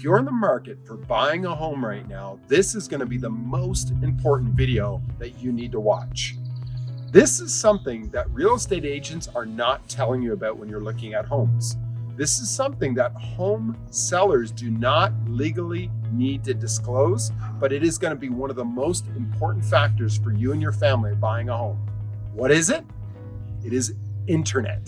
you're in the market for buying a home right now, this is going to be the most important video that you need to watch. This is something that real estate agents are not telling you about when you're looking at homes. This is something that home sellers do not legally need to disclose, but it is going to be one of the most important factors for you and your family buying a home. What is it? It is internet.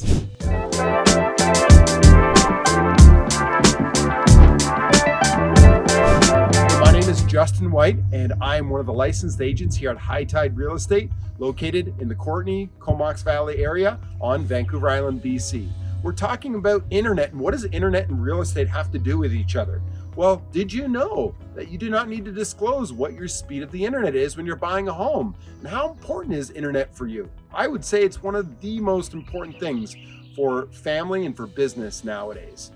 My name is Justin White, and I am one of the licensed agents here at High Tide Real Estate, located in the Courtenay, Comox Valley area on Vancouver Island, BC. We're talking about internet, and what does internet and real estate have to do with each other? Well, did you know that you do not need to disclose what your speed of the internet is when you're buying a home? And how important is internet for you? I would say it's one of the most important things for family and for business nowadays.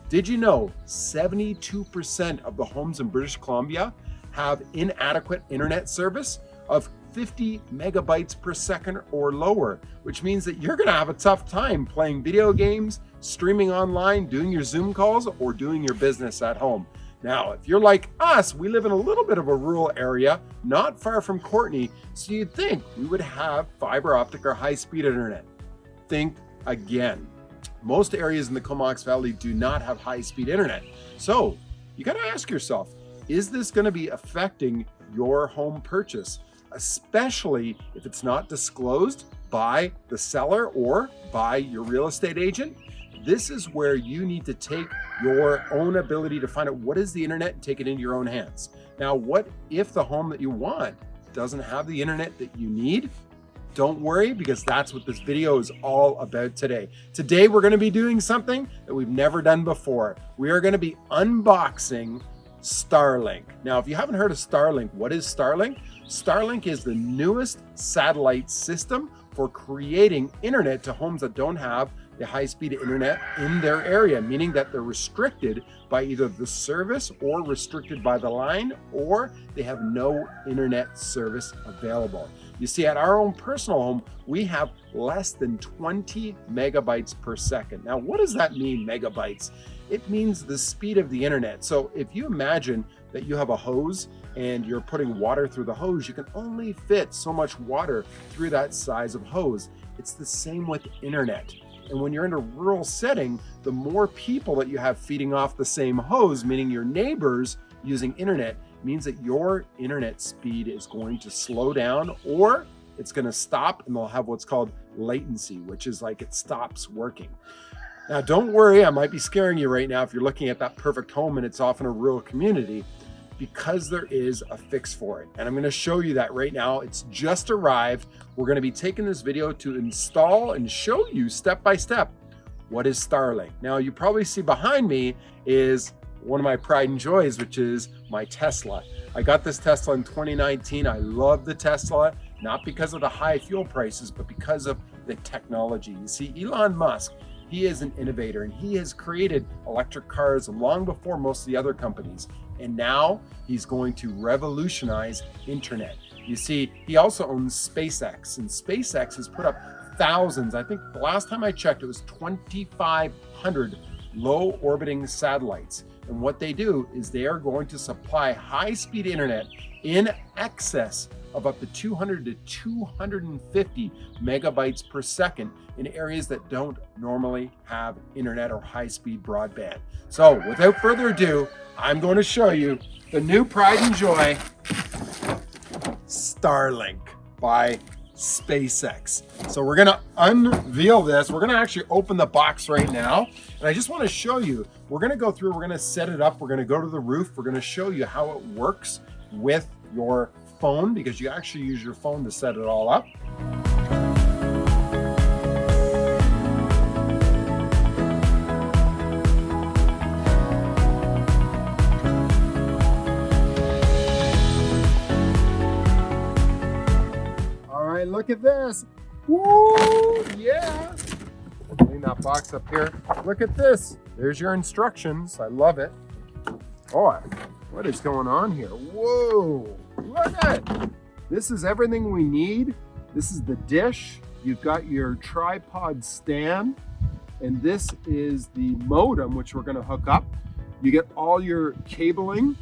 Did you know 72% of the homes in British Columbia have inadequate internet service of 50 megabytes per second or lower, which means that you're gonna have a tough time playing video games, streaming online, doing your Zoom calls, or doing your business at home. Now, if you're like us, we live in a little bit of a rural area, not far from Courtenay, so you'd think we would have fiber optic or high-speed internet. Think again. Most areas in the Comox Valley do not have high-speed internet. So you gotta ask yourself, is this gonna be affecting your home purchase? Especially if it's not disclosed by the seller or by your real estate agent. This is where you need to take your own ability to find out what is the internet and take it into your own hands. Now, what if the home that you want doesn't have the internet that you need? Don't worry, because that's what this video is all about today. Today, we're going to be doing something that we've never done before. We are going to be unboxing Starlink. Now, if you haven't heard of Starlink, what is Starlink? Starlink is the newest satellite system for creating internet to homes that don't have the high-speed internet in their area, meaning that they're restricted by either the service or restricted by the line, or they have no internet service available. You see, at our own personal home, we have less than 20 megabytes per second. Now, what does that mean, megabytes? It means the speed of the internet. So if you imagine that you have a hose and you're putting water through the hose, you can only fit so much water through that size of hose. It's the same with internet. And when you're in a rural setting, the more people that you have feeding off the same hose, meaning your neighbors using internet, means that your internet speed is going to slow down, or it's going to stop, and they'll have what's called latency, which is like it stops working. Now, don't worry, I might be scaring you right now if you're looking at that perfect home and it's off in a rural community, because there is a fix for it. And I'm going to show you that right now. It's just arrived. We're going to be taking this video to install and show you step by step what is Starlink. Now, you probably see behind me is one of my pride and joys, which is my Tesla. I got this Tesla in 2019. I love the Tesla, not because of the high fuel prices, but because of the technology. You see, Elon Musk, he is an innovator, and he has created electric cars long before most of the other companies. And now he's going to revolutionize internet. You see, he also owns SpaceX, and SpaceX has put up thousands. I think the last time I checked, it was 2,500 low orbiting satellites. And what they do is they are going to supply high-speed internet in excess of up to 200 to 250 megabytes per second in areas that don't normally have internet or high-speed broadband. So without further ado, I'm going to show you the new pride and joy, Starlink by SpaceX. So we're going to unveil this. We're going to actually open the box right now. And I just want to show you, we're going to go through, we're going to set it up. We're going to go to the roof. We're going to show you how it works with your phone, because you actually use your phone to set it all up. All right, look at this. Woo, yeah. Clean that box up here. Look at this. There's your instructions. I love it. Oh, what is going on here? Whoa, look at it. This is everything we need. This is the dish. You've got your tripod stand, and this is the modem, which we're gonna hook up. You get all your cabling.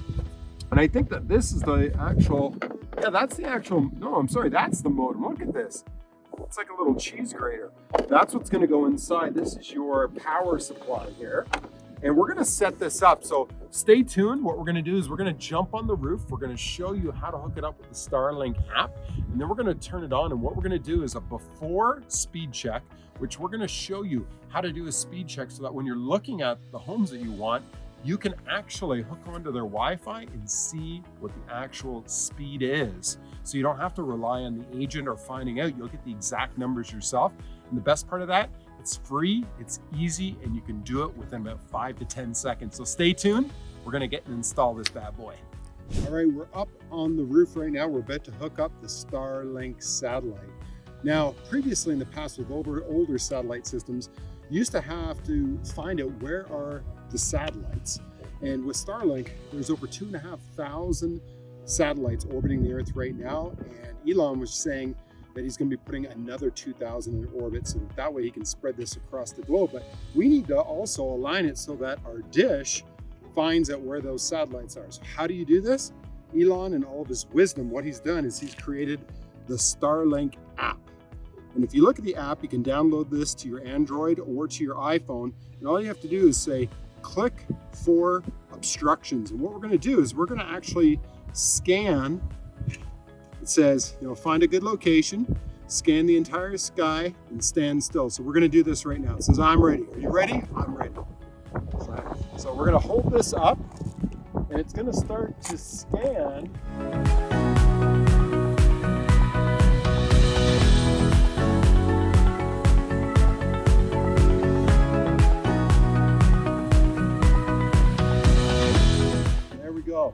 And I think that this is the actual, yeah, that's the actual, no, I'm sorry, that's the modem. Look at this. It's like a little cheese grater. That's what's gonna go inside. This is your power supply here. And we're gonna set this up. So stay tuned. What we're gonna do is we're gonna jump on the roof. We're gonna show you how to hook it up with the Starlink app. And then we're gonna turn it on. And what we're gonna do is a before speed check, which we're gonna show you how to do a speed check so that when you're looking at the homes that you want, you can actually hook onto their Wi-Fi and see what the actual speed is. So you don't have to rely on the agent or finding out. You'll get the exact numbers yourself. And the best part of that, it's free, it's easy, and you can do it within about 5 to 10 seconds. So stay tuned. We're gonna get and install this bad boy. All right, we're up on the roof right now. We're about to hook up the Starlink satellite. Now, previously in the past with older satellite systems, you used to have to find out where are the satellites. And with Starlink, there's over 2,500 satellites orbiting the Earth right now. And Elon was saying that he's going to be putting another 2,000 in orbit, so that way he can spread this across the globe. But we need to also align it so that our dish finds out where those satellites are. So how do you do this? Elon, in all of his wisdom, what he's done is he's created the Starlink app. And if you look at the app, you can download this to your Android or to your iPhone. And all you have to do is say, click for obstructions. And what we're going to do is we're going to actually scan. It says, find a good location, scan the entire sky, and stand still. So we're going to do this right now. It says, I'm ready. Are you ready? I'm ready. So we're going to hold this up, and it's going to start to scan. Go.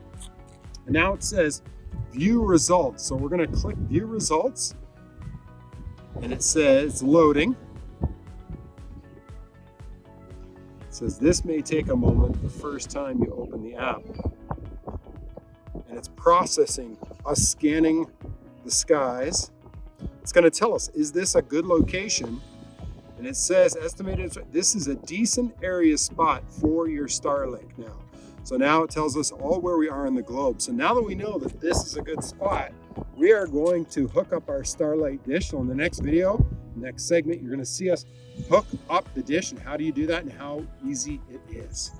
And now it says view results. So we're going to click view results, and it says it's loading. It says this may take a moment the first time you open the app, and it's processing us scanning the skies. It's going to tell us, is this a good location? And it says estimated, this is a decent area spot for your Starlink now. So now it tells us all where we are in the globe. So now that we know that this is a good spot, we are going to hook up our Starlight dish. So in the next video, next segment, you're gonna see us hook up the dish and how do you do that and how easy it is.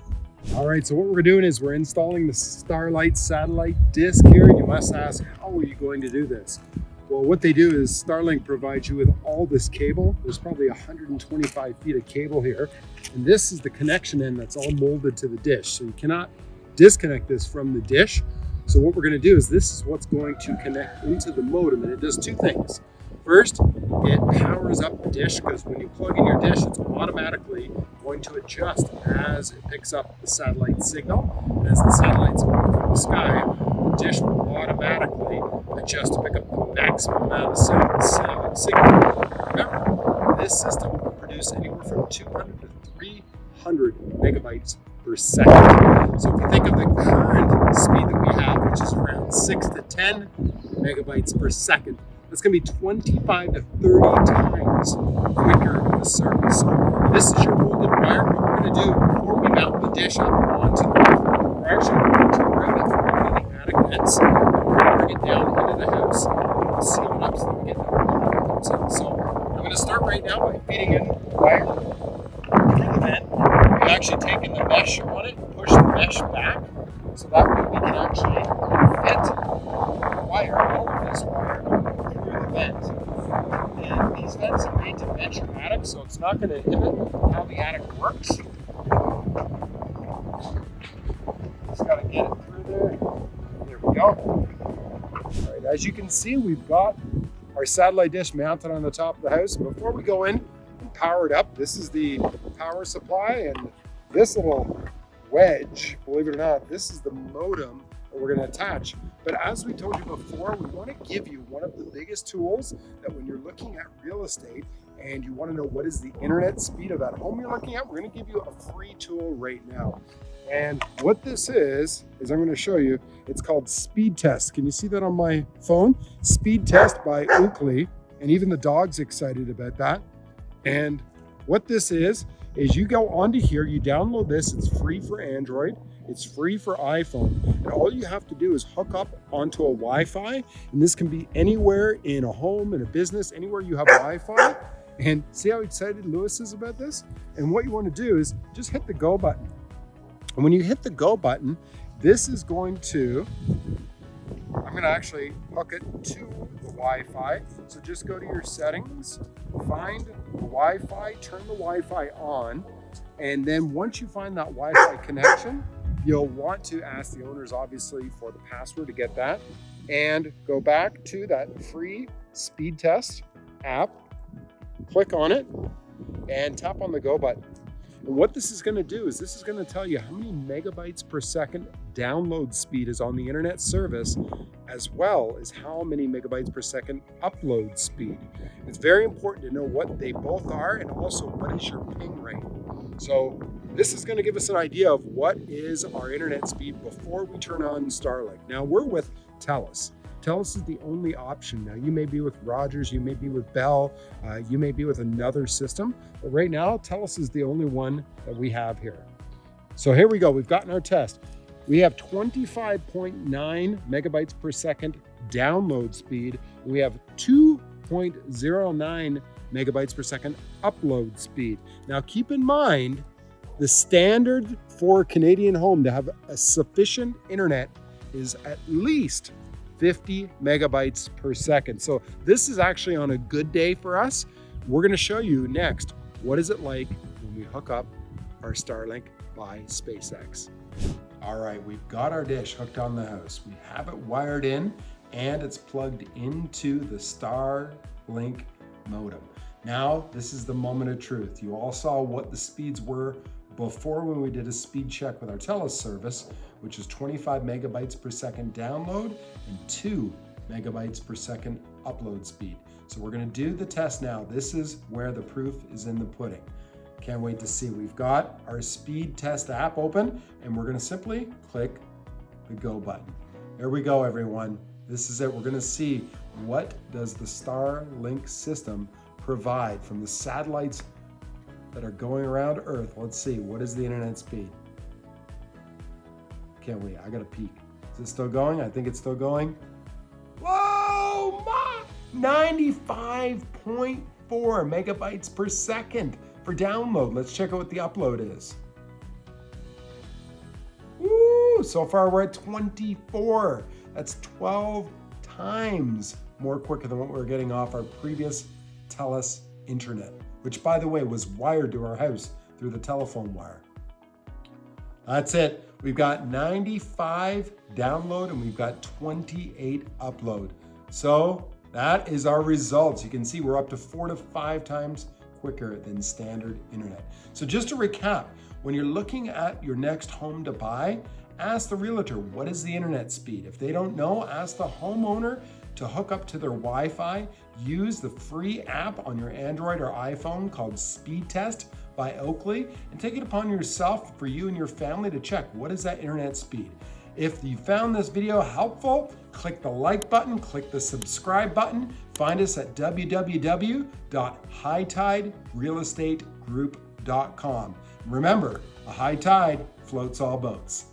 All right, so what we're doing is we're installing the Starlight satellite dish here. You must ask, how are you going to do this? Well, what they do is Starlink provides you with all this cable. There's probably 125 feet of cable here. And this is the connection end that's all molded to the dish. So you cannot disconnect this from the dish. So what we're going to do is this is what's going to connect into the modem, and it does two things. First, it powers up the dish because when you plug in your dish, it's automatically going to adjust as it picks up the satellite signal. And as the satellite's moving from the sky, the dish will automatically adjust to pick up the maximum amount of signal. Remember, this system will produce anywhere from 200 to 300 megabytes per second. So if you think of the current speed that we have, which is around 6 to 10 megabytes per second, that's going to be 25 to 30 times quicker in the service. So this is your molded wire. What we're going to do before we mount the dish up onto the roof, we're actually going to route it through one of the attic vents. And we're going to bring it down into the house and we'll seal it up so that we get the water that comes in. So I'm going to start right now by feeding in wire through the vent. We've actually taken the mesh on it and pushed the mesh back so that way we can actually fit the wire, all of this wire, through the vent. And these vents are made to vent your attic, so it's not going to inhibit how the attic works. Just got to get it through there. There we go. All right, as you can see, we've got our satellite dish mounted on the top of the house. Before we go in and power it up, this is the power supply, and this little wedge, believe it or not, this is the modem that we're going to attach. But as we told you before, we want to give you one of the biggest tools that when you're looking at real estate and you want to know what is the internet speed of that home you're looking at, we're going to give you a free tool right now. And what this is I'm going to show you. It's called Speed Test. Can you see that on my phone? Speed Test by Oakley. And even the dog's excited about that. And what this is you go onto here, you download this, it's free for Android, It's free for iPhone. And all you have to do is hook up onto a Wi-Fi. And this can be anywhere in a home, in a business, anywhere you have Wi-Fi. And see how excited Lewis is about this? And what you want to do is just hit the go button. And when you hit the go button, this is going to, I'm going to actually hook it to the Wi-Fi. So just go to your settings, find the Wi-Fi, turn the Wi-Fi on. And then once you find that Wi-Fi connection, you'll want to ask the owners, obviously, for the password to get that. And go back to that free speed test app, click on it, and tap on the go button. And what this is going to do is this is going to tell you how many megabytes per second download speed is on the internet service, as well as how many megabytes per second upload speed. It's very important to know what they both are and also what is your ping rate. So this is going to give us an idea of what is our internet speed before we turn on Starlink. Now we're with TELUS. TELUS is the only option. Now you may be with Rogers, you may be with Bell, you may be with another system, but right now TELUS is the only one that we have here. So here we go, we've gotten our test. We have 25.9 megabytes per second download speed. We have 2.09 megabytes per second upload speed. Now keep in mind, the standard for a Canadian home to have a sufficient internet is at least 50 megabytes per second. So this is actually on a good day for us. We're going to show you next, what is it like when we hook up our Starlink by SpaceX. All right, we've got our dish hooked on the house. We have it wired in and it's plugged into the Starlink modem. Now, this is the moment of truth. You all saw what the speeds were before when we did a speed check with our TELUS service, which is 25 megabytes per second download and 2 megabytes per second upload speed. So we're going to do the test now. This is where the proof is in the pudding. Can't wait to see. We've got our speed test app open and we're going to simply click the go button. There we go, everyone. This is it. We're going to see what does the Starlink system provide from the satellites that are going around Earth. Let's see, what is the internet speed? Can't wait, I gotta peek. Is it still going? I think it's still going. Whoa, 95.4 megabytes per second for download. Let's check out what the upload is. Woo, so far we're at 24. That's 12 times more quicker than what we were getting off our previous TELUS internet, which by the way was wired to our house through the telephone wire. That's it. We've got 95 download and we've got 28 upload. So that is our results. You can see we're up to 4 to 5 times quicker than standard internet. So just to recap, when you're looking at your next home to buy, ask the realtor, what is the internet speed? If they don't know, ask the homeowner to hook up to their Wi-Fi. Use the free app on your Android or iPhone called Speed Test by Oakley and take it upon yourself for you and your family to check what is that internet speed. If you found this video helpful, click the like button, click the subscribe button. Find us at www.hightiderealestategroup.com. Remember, a high tide floats all boats.